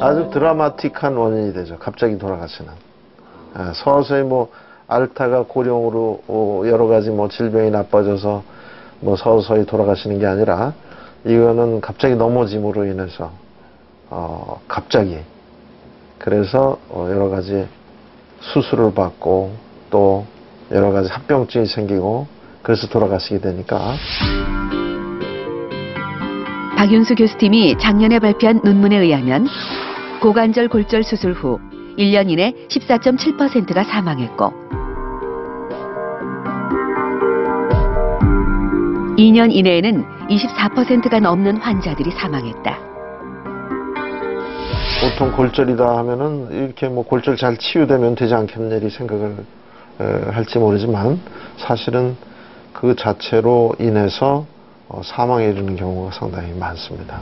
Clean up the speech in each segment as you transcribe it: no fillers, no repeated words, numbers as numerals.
아주 드라마틱한 원인이 되죠. 갑자기 돌아가시는. 서서히 뭐 알타가 고령으로 여러 가지 뭐 질병이 나빠져서 뭐 서서히 돌아가시는 게 아니라 이거는 갑자기 넘어짐으로 인해서 갑자기 그래서 여러 가지 수술을 받고 또 여러 가지 합병증이 생기고 그래서 돌아가시게 되니까. 박윤수 교수팀이 작년에 발표한 논문에 의하면 고관절 골절 수술 후 1년 이내 14.7%가 사망했고 2년 이내에는 24%가 넘는 환자들이 사망했다. 보통 골절이다 하면은 이렇게 뭐 골절 잘 치유되면 되지 않겠느냐 생각을 할지 모르지만 사실은 그 자체로 인해서 사망에 이르는 경우가 상당히 많습니다.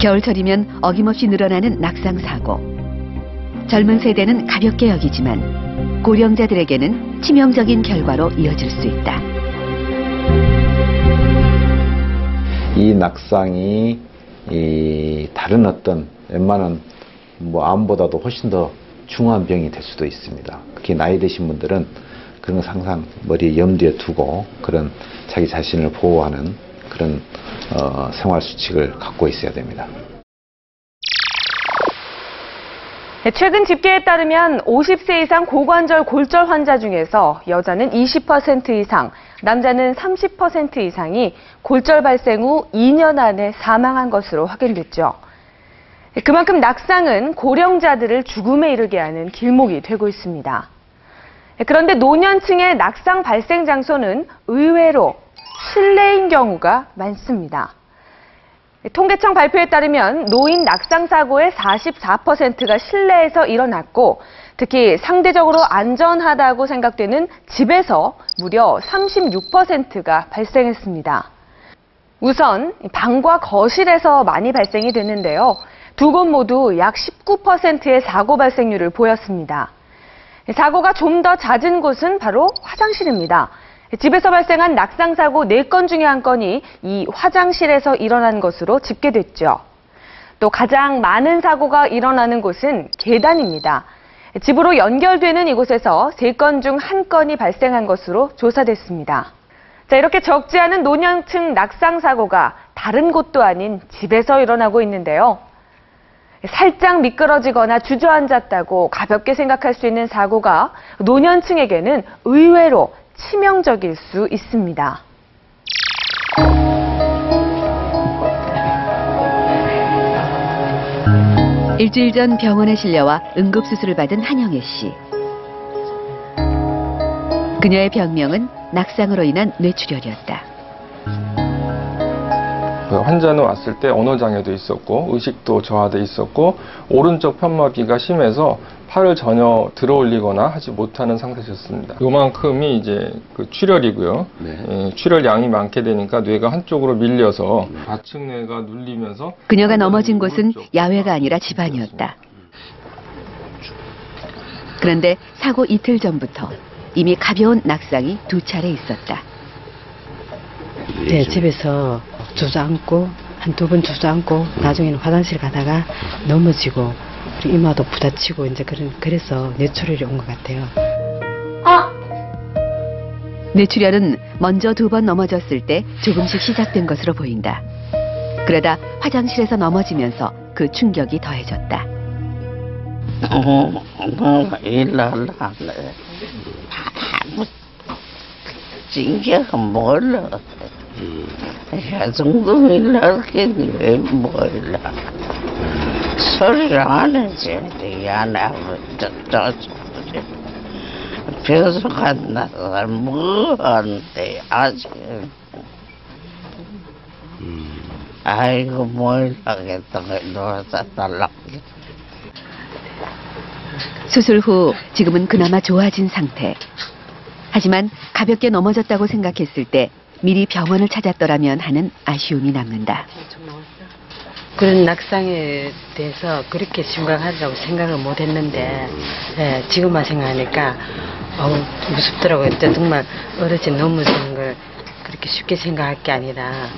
겨울철이면 어김없이 늘어나는 낙상사고. 젊은 세대는 가볍게 여기지만 고령자들에게는 치명적인 결과로 이어질 수 있다. 이 낙상이 다른 어떤 웬만한 뭐 암보다도 훨씬 더 중한 병이 될 수도 있습니다. 특히 나이 드신 분들은 그런 거 항상 머리에 염두에 두고 그런 자기 자신을 보호하는 그런 생활 수칙을 갖고 있어야 됩니다. 최근 집계에 따르면 50세 이상 고관절 골절 환자 중에서 여자는 20% 이상, 남자는 30% 이상이 골절 발생 후 2년 안에 사망한 것으로 확인됐죠. 그만큼 낙상은 고령자들을 죽음에 이르게 하는 길목이 되고 있습니다. 그런데 노년층의 낙상 발생 장소는 의외로 실내인 경우가 많습니다. 통계청 발표에 따르면 노인 낙상 사고의 44%가 실내에서 일어났고 특히 상대적으로 안전하다고 생각되는 집에서 무려 36%가 발생했습니다. 우선 방과 거실에서 많이 발생이 됐는데요. 두 곳 모두 약 19%의 사고 발생률을 보였습니다. 사고가 좀 더 잦은 곳은 바로 화장실입니다. 집에서 발생한 낙상사고 4건 중에 1건이 이 화장실에서 일어난 것으로 집계됐죠. 또 가장 많은 사고가 일어나는 곳은 계단입니다. 집으로 연결되는 이곳에서 3건 중 1건이 발생한 것으로 조사됐습니다. 자, 이렇게 적지 않은 노년층 낙상사고가 다른 곳도 아닌 집에서 일어나고 있는데요. 살짝 미끄러지거나 주저앉았다고 가볍게 생각할 수 있는 사고가 노년층에게는 의외로 치명적일 수 있습니다. 일주일 전 병원에 실려와 응급수술을 받은 한영애 씨. 그녀의 병명은 낙상으로 인한 뇌출혈이었다. 환자는 왔을 때 언어장애도 있었고 의식도 저하돼 있었고 오른쪽 편마비가 심해서 팔을 전혀 들어 올리거나 하지 못하는 상태셨습니다. 요만큼이 이제 그 출혈이고요. 네. 출혈 양이 많게 되니까 뇌가 한쪽으로 밀려서 좌측 뇌가 눌리면서 그녀가 넘어진 곳은 야외가 아니라 집안이었다. 그런데 사고 이틀 전부터 이미 가벼운 낙상이 2차례 있었다. 네, 집에서 주저앉고 한 2번 주저앉고 나중에는 화장실 가다가 넘어지고 그리고 이마도 부딪히고 이제 그래서 뇌출혈이 온 것 같아요. 뇌출혈은 먼저 2번 넘어졌을 때 조금씩 시작된 것으로 보인다. 그러다 화장실에서 넘어지면서 그 충격이 더해졌다. 진짜가 몰라. 이 정도 일하겠니 왜 몰라. 소리를 안 해지. 안 하고 저 소리. 변수 간다고 뭐하는데 아직. 아이고 뭘 하겠다. 놀아서 달라고. 수술 후 지금은 그나마 좋아진 상태. 하지만 가볍게 넘어졌다고 생각했을 때 미리 병원을 찾았더라면 하는 아쉬움이 남는다. 그런 낙상에 대해서 그렇게 심각하다고 생각을 못했는데 지금만 생각하니까 무섭더라고요. 정말 어르신 넘어지는 걸 그렇게 쉽게 생각할 게 아니라